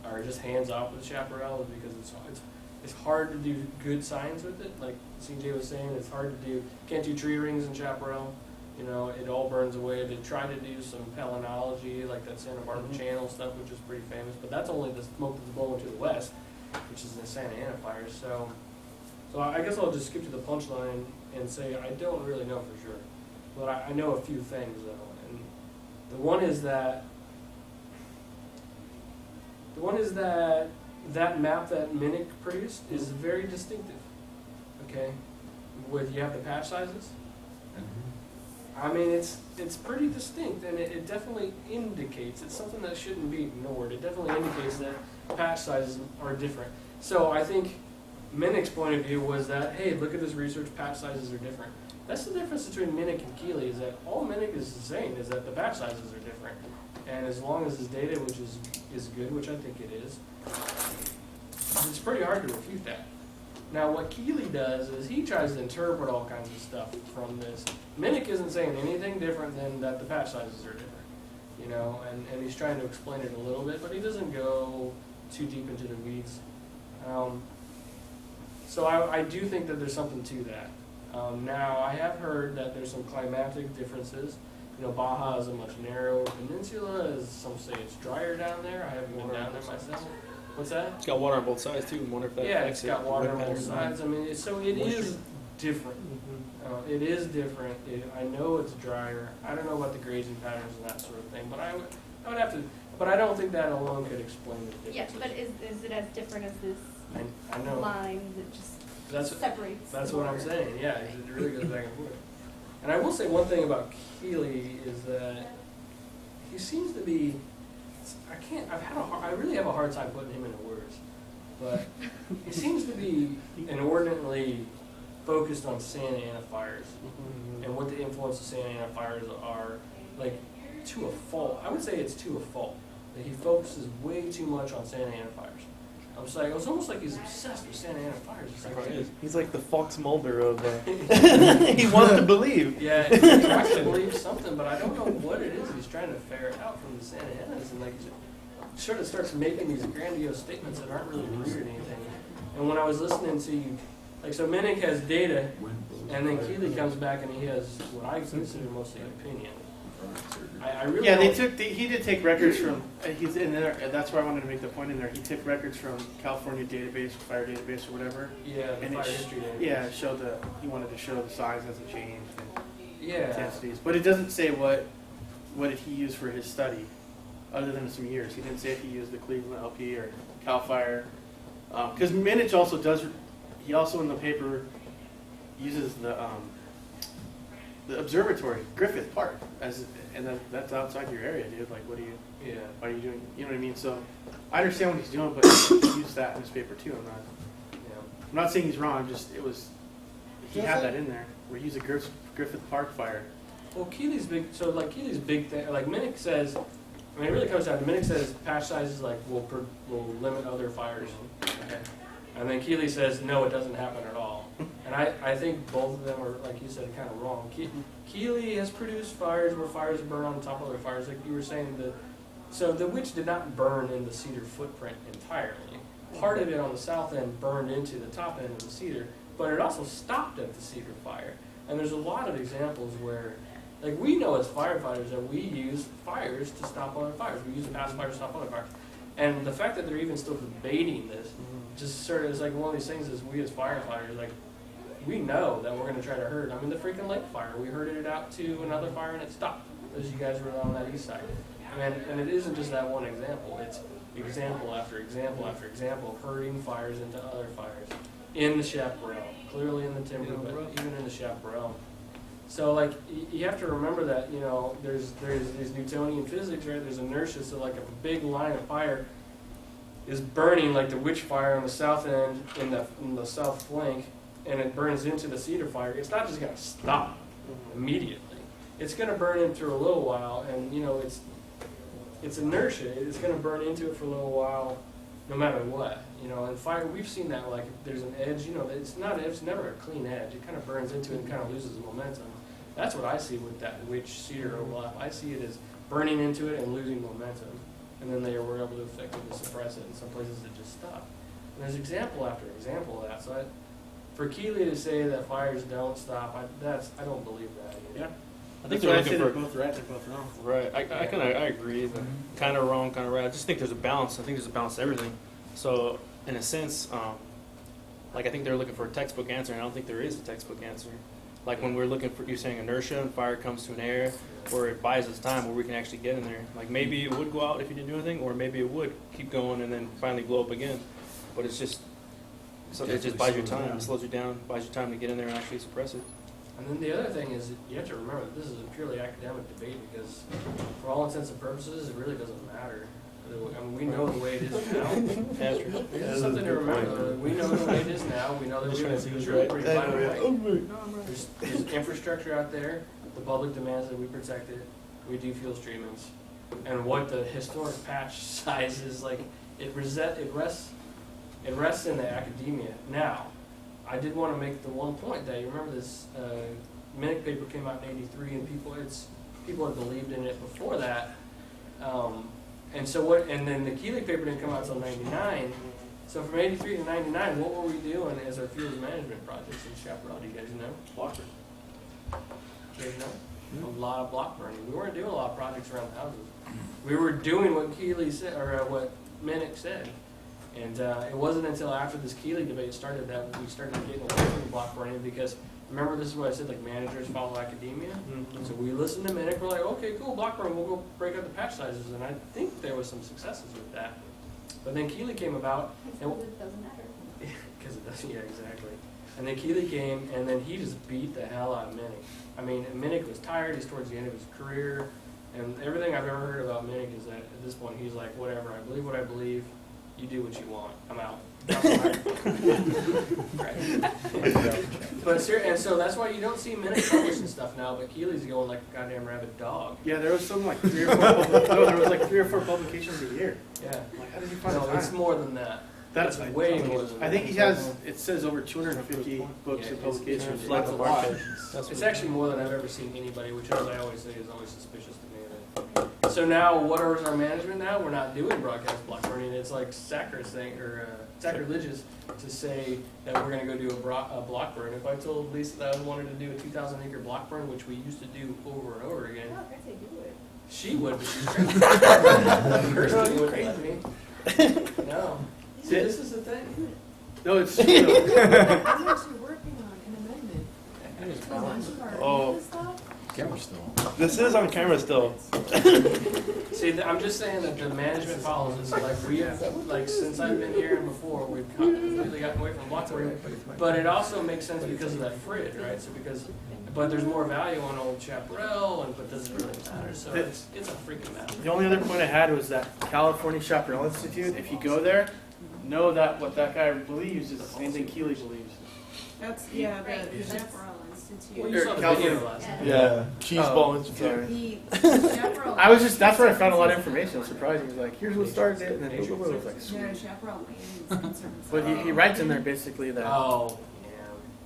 are just hands off with chaparral, because it's hard to do good science with it. Like CJ was saying, it's hard to do. Can't do tree rings in chaparral. You know, it all burns away. They try to do some palynology, like that Santa Barbara Channel stuff, which is pretty famous, but that's only the smoke that's blowing to the west, which is the Santa Ana fires. So I guess I'll just skip to the punchline and say I don't really know for sure, but I know a few things though. And the one is that that map that Minnich produced is very distinctive. Okay, you have the patch sizes. I mean, it's pretty distinct, and it definitely indicates, it's something that shouldn't be ignored. It definitely indicates that patch sizes are different. So I think Minnich's point of view was that, hey, look at this research, patch sizes are different. That's the difference between Minnich and Keeley, is that all Minnich is saying is that the patch sizes are different. And as long as his data, which is good, which I think it is, it's pretty hard to refute that. Now, what Keeley does is he tries to interpret all kinds of stuff from this. Minnich isn't saying anything different than that the patch sizes are different, you know, and he's trying to explain it a little bit, but he doesn't go too deep into the weeds. So I do think that there's something to that. Now, I have heard that there's some climatic differences. You know, Baja is a much narrower peninsula, as some say it's drier down there. I haven't been down there myself. What's that? It's got water on both sides too. Wonder if that Yeah, affects it's got water on both patterns. sides. I mean, so it is different. It is different. I know it's drier. I don't know about the grazing patterns and that sort of thing, but I would have to. But I don't think that alone could explain the differences. Yeah, but is it as different as this I know. line that just separates? That's the what I'm water? saying. Yeah, it really goes back and forth. And I will say one thing about Keeley is that he seems to be. I really have a hard time putting him into words, but he seems to be inordinately focused on Santa Ana fires and what the influence of Santa Ana fires are, like, to a fault. I would say it's to a fault that he focuses way too much on Santa Ana fires. I'm just like, it's almost like he's obsessed with Santa Ana fires. It's like, He's like the Fox Mulder of. He wants to believe. yeah, he wants to believe something, but I don't know what it is he's trying to ferret out from the Santa Anas, and like sort of starts making these grandiose statements that aren't really rooted in anything. And when I was listening to you, like, so Minnich has data, and then Keeley comes back and he has what I consider mostly opinion. I really don't- he did take records from, he's in there, and that's where I wanted to make the point in there. He took records from California database, fire database or whatever. Yeah, the And fire history data. Yeah, he wanted to show the size hasn't changed and Yeah. intensities. But it doesn't say what did he use for his study, other than some years. He didn't say if he used the Cleveland LP or Cal Fire. Because Minnich also does, he also in the paper uses the observatory, Griffith Park, and that's outside your area, dude. Like, why are you doing, you know what I mean? So I understand what he's doing, but he used that in his paper too. I'm not saying he's wrong, he had that in there, where he used a Griffith Park fire. Well, Keeley's big thing, like Minnich says, I mean, it really comes down to Minnich says patch sizes like will limit other fires. Okay. And then Keeley says, no, it doesn't happen at all. And I think both of them are, like you said, kind of wrong. Keeley has produced fires where fires burn on top of other fires, like you were saying. So the witch did not burn in the cedar footprint entirely. part of it on the south end burned into the top end of the cedar, but it also stopped at the cedar fire. And there's a lot of examples where, like, we know as firefighters that we use fires to stop other fires. We use pacifiers to stop other fires. And the fact that they're even still debating this just sort of is like one of these things is we as firefighters, like, we know that we're going to try to herd. I mean, the freaking lake fire, we herded it out to another fire and it stopped as you guys were on that east side. And it isn't just that one example. It's example after example after example of herding fires into other fires in the chaparral, clearly in the timber, but even in the chaparral. So, like, you have to remember that, you know, there's these Newtonian physics, right? There's inertia, so like if a big line of fire is burning, like the witch fire on the south end in the south flank, and it burns into the cedar fire, it's not just going to stop immediately. It's going to burn into a little while, and, you know, it's inertia. It's going to burn into it for a little while, no matter what. You know, and fire, we've seen that, like, if there's an edge, you know, it's never a clean edge. It kind of burns into it and kind of loses momentum. That's what I see with that witch cedar overlap. I see it as burning into it and losing momentum. And then they were able to effectively suppress it. In some places it just stopped. And there's example after example of that. So for Keeley to say that fires don't stop, I don't believe that. Yeah. I That's think why they're I say looking they're for both right, they're both wrong. right. I agree. Kind of wrong, kind of right. I just think there's a balance. I think there's a balance to everything. So in a sense, like I think they're looking for a textbook answer, and I don't think there is a textbook answer. Like when we're looking for, you're saying inertia, and fire comes to an area where it buys us time where we can actually get in there. Like maybe it would go out if you didn't do anything, or maybe it would keep going and then finally blow up again. But it's just, so it just buys you time, it slows you down, buys you time to get in there and actually suppress it. And then the other thing is you have to remember that this is a purely academic debate because for all intents and purposes, it really doesn't matter. I mean, we know the way it is now. This is something to remember. We know the way it is now. We know that we're going to do it pretty vital way. There's infrastructure out there. The public demands that we protect it. We do fuel treatments. And what the historic patch size is, like, it rests in the academia. Now, I did want to make the one point that you remember this Minnich paper came out in '83, and people had believed in it before that. And then the Keeley paper didn't come out until '99. So from '83 to '99, what were we doing as our fuels management projects in Chaparral? Do you guys know? Blocker. You guys know? A lot of block burning. We weren't doing a lot of projects around the houses. We were doing what Keeley said, or what Minnich said. And it wasn't until after this Keeley debate started that we started getting away from block burning because, remember, this is what I said, like, managers follow academia. Mm-hmm. So we listened to Minnich, we're like, okay, cool, block burn, we'll go break up the patch sizes. And I think there was some successes with that. But then Keeley came about. Because it doesn't matter. Because it doesn't, yeah, exactly. And then Keeley came, and then he just beat the hell out of Minnich. I mean, Minnich was tired, he's towards the end of his career. And everything I've ever heard about Minnich is that at this point he's like, whatever, I believe what I believe. You do what you want. I'm out. And so that's why you don't see Minnich publishing stuff now. But Keeley's going like a goddamn rabid dog. Yeah, there was some like 3 or 4 publications a year. Yeah. Like, how does he find No, the it's time? more than that. That's It's way more than that. I think he has. It says over 250 books and publications. That's a lot. That's It's actually more than I've ever seen anybody, which, as I always say, is always suspicious to me. So now, what is our management now? We're not doing broadcast block burning. It's like sacrilegious to say that we're going to go do a block burn. If I told Lisa that I wanted to do a 2,000 acre block burn, which we used to do over and over again, Oh, I guess they do it. she would, but she's crazy. Kirsten wouldn't let me. No. See, this is the thing. No, it's I'm actually working on an amendment. Oh. Camera still. This is on camera still. See, I'm just saying that the management follows it. So like since I've been here and before, we've completely gotten away from block burning. But it also makes sense because of that fridge, right? So but there's more value on Old Chaparral, but does it really matter? So it's a freaking matter. the only other point I had was that California Chaparral Institute. If you go there, know that what that guy believes is the same thing Keeley believes. That's, Right, the that's- Chaparral Well, Institute. you saw the California. video last night. Yeah. Cheese Oh, ball institute. sorry. The Chaparral. I was just, that's where I found a lot of information. It was surprising. He was like, here's what started it, and then blah, blah, blah. It was like, No, sweet. Chaparral Land Conservancy. But he writes in there basically that, Oh, yeah.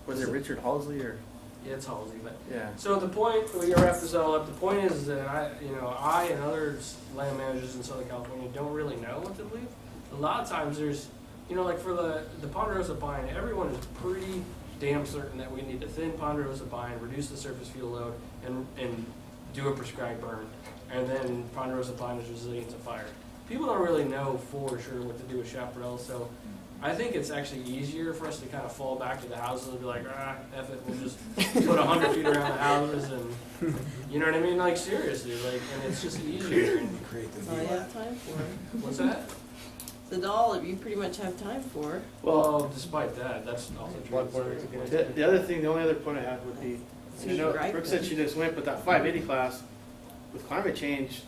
was it Richard Halsey or, Yeah, it's Halsey, but. yeah. So the point, we gotta wrap this all up, the point is that I and others, land managers in Southern California, don't really know what to believe. A lot of times there's you know, like for the Ponderosa pine, everyone is pretty damn certain that we need to thin Ponderosa pine, reduce the surface fuel load, and do a prescribed burn. And then Ponderosa pine is resilient to fire. People don't really know for sure what to do with chaparral, so I think it's actually easier for us to kind of fall back to the houses and be like, F it, we'll just put 100 feet around the houses, and you know what I mean? Like, seriously, like, and it's just easier. And, That's all you have time for. what's that? The doll, you pretty much have time for. Well, despite that, that's also true. The other thing, the only other point I had would be, So you know, you're right, Brooke said then. she just went, but that 580 class with climate change,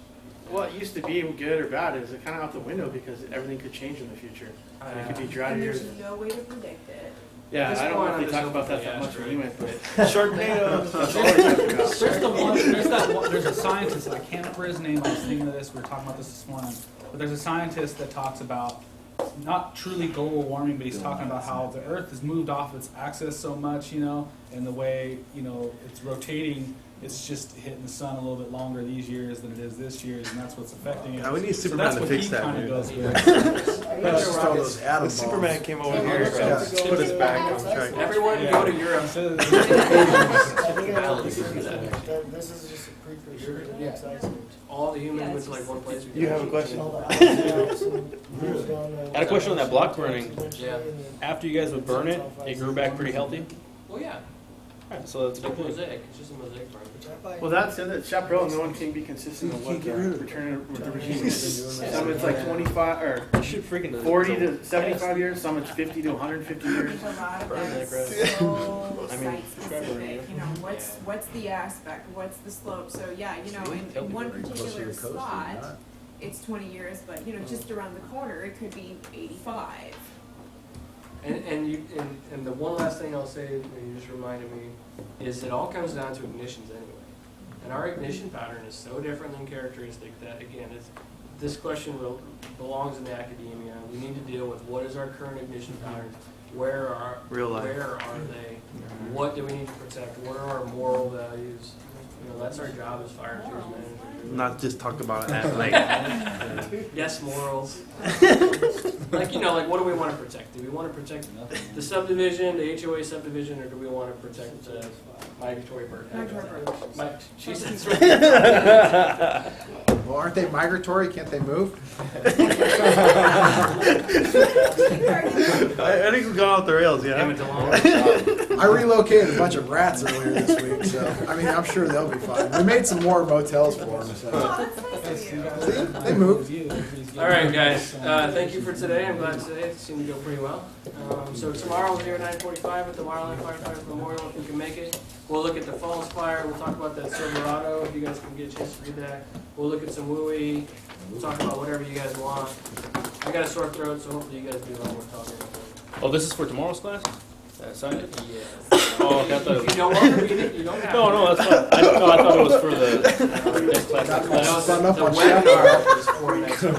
what used to be good or bad is kind of out the window because everything could change in the future. It could be And drier. there's no way to predict it. Yeah, This I don't point, know if I'm they just talk about that hoping that they much when ask, you went, but Sharknado, that's all we're talking about. There's a scientist, I can't remember his name, I was thinking of this, we were talking about this morning, but there's a scientist that talks about not truly global warming, but he's talking about how the Earth has moved off its axis so much, you know, and the way, you know, it's rotating, it's just hitting the sun a little bit longer these years than it is this year, and that's what's affecting it. Yeah, we need So Superman that's to what fix he that, kinda dude. goes with. Let's just throw those atom bombs. Superman came over here Yeah, to put us back on track. Everyone Yeah. go to Europe. I think this is just a precursor to the next ice age. All the humans went to like one place. You have a question? All the ice caps and moves down the- I had a question on that block burning. Yeah. After you guys would burn it, it grew back pretty healthy. Well, yeah, Alright, so that's a it's good like thing. mosaic. It's just a mosaic burn. Well, that's the other chaparral. No one can be consistent on what the return with the regime is. Some it's like 25 or You should freaking 40 to 75 years. Some it's 50 to 150 years. There's a lot of Burn that's that so I mean, site specific, you know, what's the aspect, what's the slope, so yeah, you know, in one particular spot, it's 20 years, but you know, just around the corner, it could be 85. And the one last thing I'll say, that you just reminded me, is it all comes down to ignitions anyway. And our ignition pattern is so different than characteristic that, again, this question belongs in the academia. We need to deal with what is our current ignition patterns, where are they, what do we need to protect, what are our moral values. You know, that's our job as fire and fuels managers. Not just talk about it at night. Yes, morals. Like, you know, like what do we want to protect? Do we want to protect the subdivision, the HOA subdivision, or do we want to protect the migratory bird habitat? She said Well, aren't they migratory? Can't they move? I think we've gone off the rails, Damn yeah. it, DeLong. I relocated a bunch of rats earlier this week, so I mean, I'm sure they'll be fine. We made some more motels for them. So. Oh, that's nice of you. See, they moved. All right, guys. Thank you for today. I'm glad today it seemed to go pretty well. So tomorrow we're here at 9:45 at the Wildland Firefighters Memorial. If you can make it, we'll look at the Falls Fire. We'll talk about that Silverado. If you guys can get a chance to read that, we'll look at some WUI. We'll talk about whatever you guys want. I got a sore throat, so hopefully you guys do well. We're talking about it. Oh, this is for tomorr's class? Sign it? Yes. Oh, okay, I thought it If was. you don't want to read it, you don't have to. No, that's fine. I thought it was for the next class. Got No, my the son up on webinar is for next week.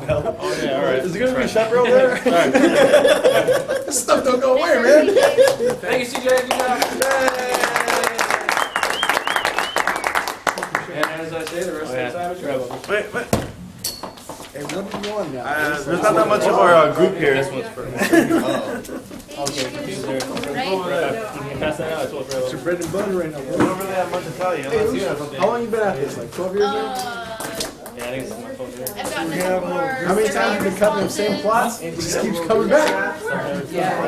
Oh, yeah, alright. Is it gonna be a chaparral there? Alright. This stuff don't go away, man. Thank you, CJ. Good job. And as I say, the rest of the time is your Wait. Hey, what do you want now? There's not that much of our group here. This one's for. Pass that out. It's what It's your bread and butter right now, We bro. don't really have much to tell you. Unless you have something. How long you been at this? Like 12 years now? Yeah, I think it's my phone here. I've gotten a couple more. How many times have you been cutting the same plots? It just keeps coming back. Yeah.